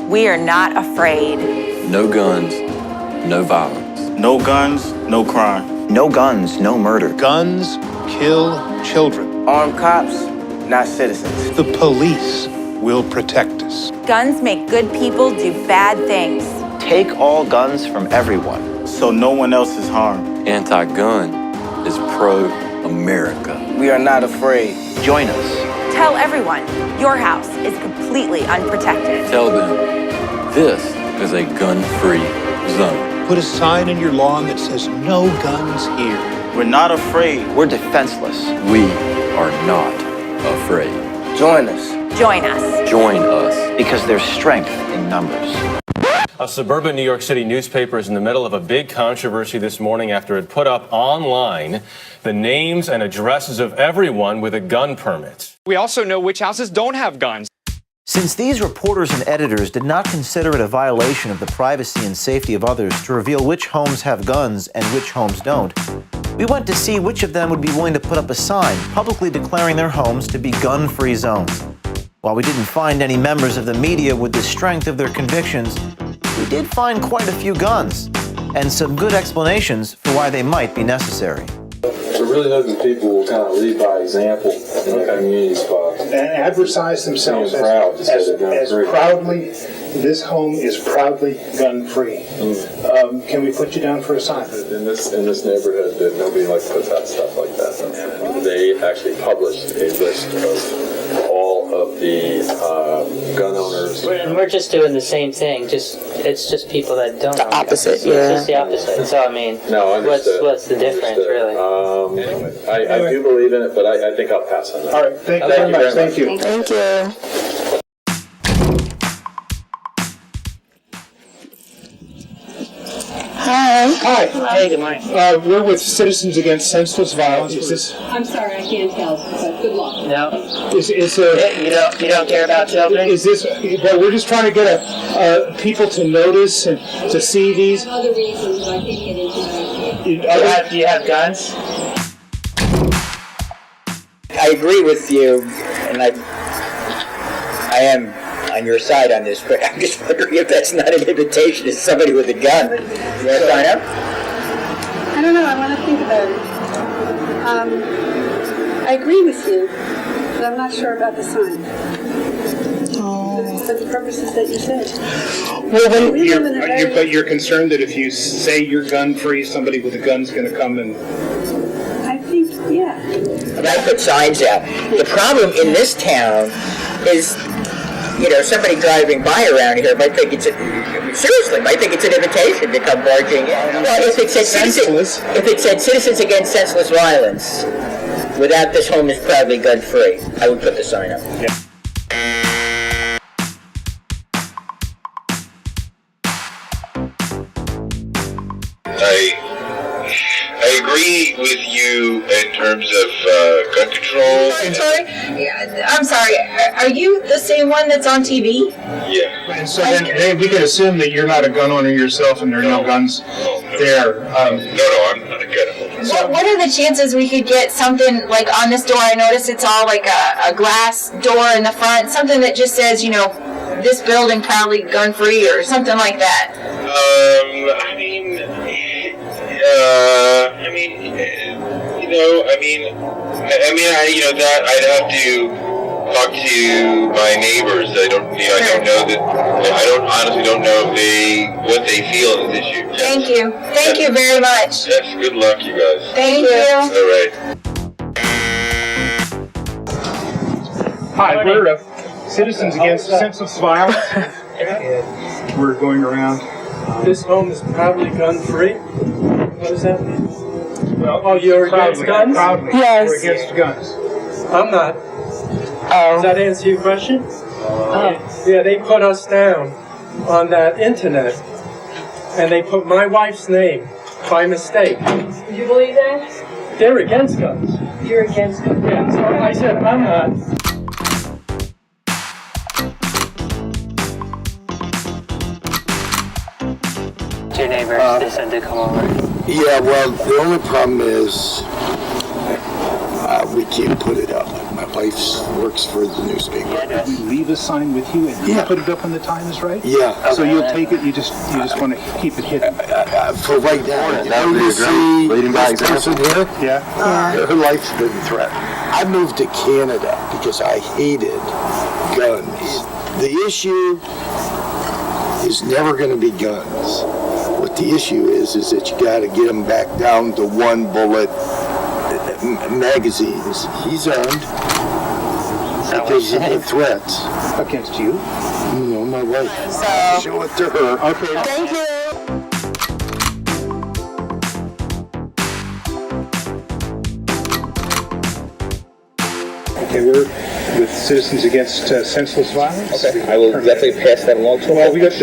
We are not afraid. No guns, no violence. No guns, no crime. No guns, no murder. Guns kill children. Armed cops, not citizens. The police will protect us. Guns make good people do bad things. Take all guns from everyone, so no one else is harmed. Anti-gun is pro-America. We are not afraid. Join us. Tell everyone your house is completely unprotected. Tell them this is a gun-free zone. Put a sign in your lawn that says no guns here. We're not afraid. We're defenseless. We are not afraid. Join us. Join us. Join us. Because there's strength in numbers. A suburban New York City newspaper is in the middle of a big controversy this morning after it put up online the names and addresses of everyone with a gun permit. We also know which houses don't have guns. Since these reporters and editors did not consider it a violation of the privacy and safety of others to reveal which homes have guns and which homes don't, we went to see which of them would be willing to put up a sign publicly declaring their homes to be gun-free zones. While we didn't find any members of the media with the strength of their convictions, we did find quite a few guns and some good explanations for why they might be necessary. We're really hoping people will kind of lead by example in their community spots. And advertise themselves as proudly, this home is proudly gun-free. Can we put you down for a sign? In this neighborhood, nobody likes puts out stuff like that. And they actually published a list of all of the gun owners. And we're just doing the same thing. It's just people that don't. The opposite, yeah. It's just the opposite. So I mean, no, what's the difference, really? Anyway, I do believe in it, but I think I'll pass on that. All right, thank you very much. Thank you. Thank you. Hi. Hi. Hey, good morning. We're with Citizens Against Senseless Violence. Is this? I'm sorry, I can't tell, but good luck. No. Is You don't care about children? Is this? Well, we're just trying to get people to notice and to see these. Other reasons I can't get into that. Do you have guns? I agree with you, and I am on your side on this, but I'm just wondering if that's not an invitation to somebody with a gun. You want to sign up? I don't know, I want to think about it. I agree with you, but I'm not sure about the sign. For the purposes that you said. Well, but you're concerned that if you say you're gun-free, somebody with a gun's going to come and... I think, yeah. I put signs out. The problem in this town is, somebody driving by around here might think it's an invitation to come barging in. Well, if it said Citizens Against Senseless Violence, without this home is proudly gun-free, I would put the sign up. Yeah. I agree with you in terms of gun control. I'm sorry. Are you the same one that's on TV? Yeah. And so then we can assume that you're not a gun owner yourself and there are no guns there. No, I'm not a gun owner. What are the chances we could get something like on this door? I notice it's all like a glass door in the front, something that just says, this building proudly gun-free or something like that. That I'd have to talk to my neighbors. I don't know that. I honestly don't know what they feel on this issue. Thank you. Thank you very much. Yes. Good luck, you guys. Thank you. All right. Hi, we're Citizens Against Senseless Violence. And we're going around. This home is proudly gun-free? What does that mean? Well, you're against guns? Proudly. Yes. We're against guns. I'm not. Does that answer your question? Yeah, they put us down on that internet, and they put my wife's name by mistake. Do you believe that? They're against guns. You're against guns? Yeah, so I said, I'm not. Your neighbors, they said to come over. Yeah, well, the only problem is we can't put it up. My wife works for the newspaper. We leave a sign with you and you put it up when the time is right? Yeah. So you'll take it, you just want to keep it hidden? For right now, you see this person here? Yeah. Her life's been threatened. I moved to Canada because I hated guns. The issue is never going to be guns. What the issue is that you got to get them back down to one bullet magazines. He's armed because of the threats. Against you? No, my wife. Show it to her. Okay. Thank you. Okay, we're with Citizens Against Senseless Violence. Okay, I will definitely pass that along to them. Well, this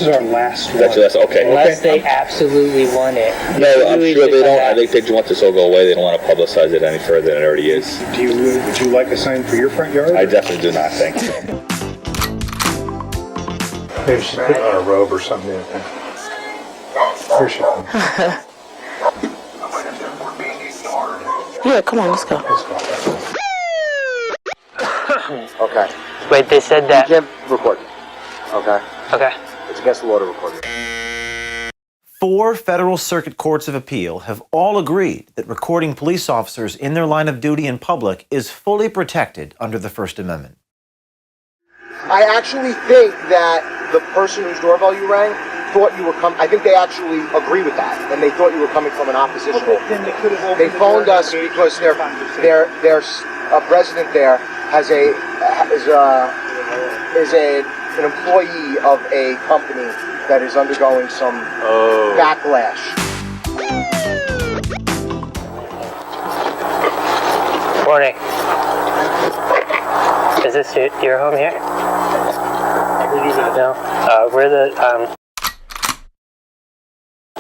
is our last one. That's your last, okay. Unless they absolutely want it. No, I'm sure they don't. I think they just want this all go away. They don't want to publicize it any further than it already is. Would you like a sign for your front yard? I definitely do not, thank you. Maybe she's putting on a robe or something. Here she comes. Yeah, come on, let's go. Okay. Wait, they said that. You can't record. Okay. Okay. It's against the law to record. 4 federal circuit courts of appeal have all agreed that recording police officers in their line of duty in public is fully protected under the First Amendment. I actually think that the person whose doorbell you rang thought you were coming. I think they actually agree with that, and they thought you were coming from an oppositional. They phoned us because their president there is an employee of a company that is undergoing some backlash. Morning. Is this your home here? No. We're the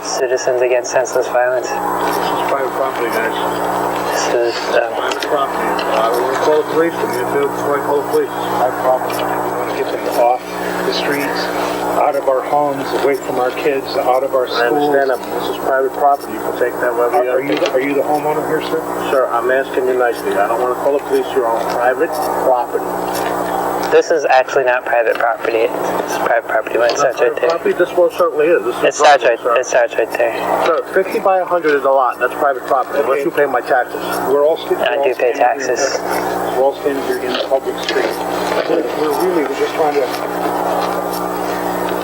Citizens Against Senseless Violence. This is private property, guys. This is private property. We want to call the police. Before I call the police, private property. We want to get them off the streets, out of our homes, away from our kids, out of our schools. I understand that. This is private property. You can take that wherever you are you the homeowner here, sir? Sir, I'm asking you nicely. I don't want to call the police. You're on private property. This is actually not private property. It's private property when it starts right there. Property? This one certainly is. It starts right there. Sir, 50 by 100 is a lot. That's private property. Unless you pay my taxes. We're all I do pay taxes. We're all standing here in the public street. We're just trying to.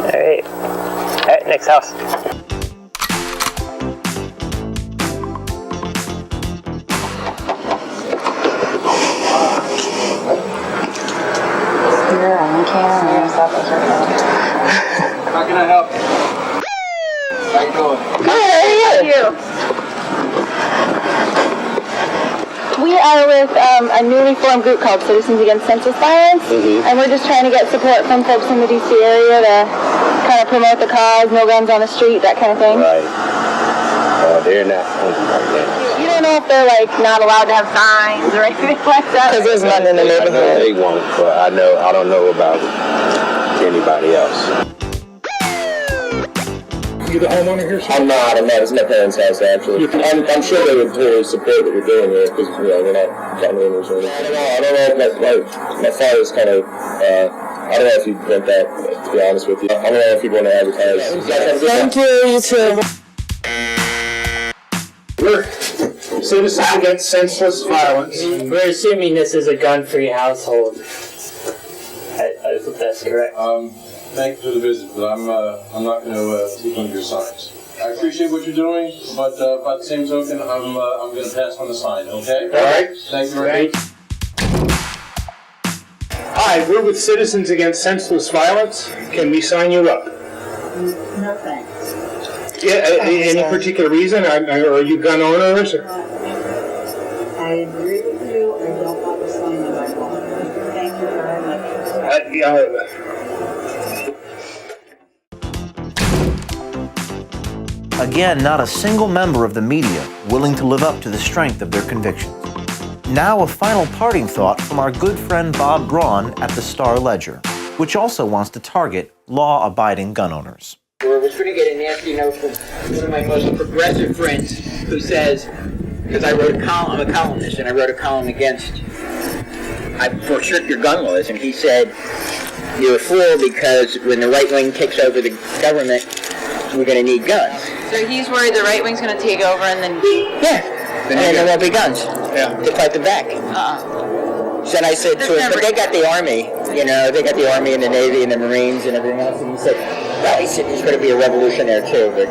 All right. All right. Next house. How can I help you? How you doing? Good, how are you? We are with a newly formed group called Citizens Against Senseless Violence, and we're just trying to get support from folks in the DC area to kind of promote the cause, no guns on the street, that kind of thing. Right. They're not You don't know if they're like not allowed to have signs or anything like that? Because there's nothing in the neighborhood. They won't, but I don't know about anybody else. You the homeowner here, sir? I'm not. It's my parents' house, actually. I'm sure they would totally support what we're doing here, because, we're not gun owners or anything. I don't know if my father's kind of, I don't know if he'd want that, to be honest with you. I don't know if he'd want to advertise. Thank you, you too. We're Citizens Against Senseless Violence. We're assuming this is a gun-free household. I hope that's correct. Thank you for the visit, but I'm not going to take one of your signs. I appreciate what you're doing, but by the same token, I'm going to pass on the sign. Okay? All right. Thank you very much. Hi, we're with Citizens Against Senseless Violence. Can we sign you up? No thanks. Yeah, any particular reason? Are you gun owners? I agree with you. I don't want to sign in my home. Thank you very much. Again, not a single member of the media willing to live up to the strength of their convictions. Now a final parting thought from our good friend Bob Braun at the Star-Ledger, which also wants to target law-abiding gun owners. We're going to get a nasty note from one of my most progressive friends who says, because I wrote a column. I'm a columnist, and I wrote a column against for stricter gun laws, and he said, "You're a fool because when the right wing takes over the government, we're going to need guns." So he's worried the right wing's going to take over, and then and then there won't be guns to fight them back. So then I said to him, but they got the army, they got the army and the navy and the Marines and everything else, and he said, well, he said there's going to be a revolution there too, but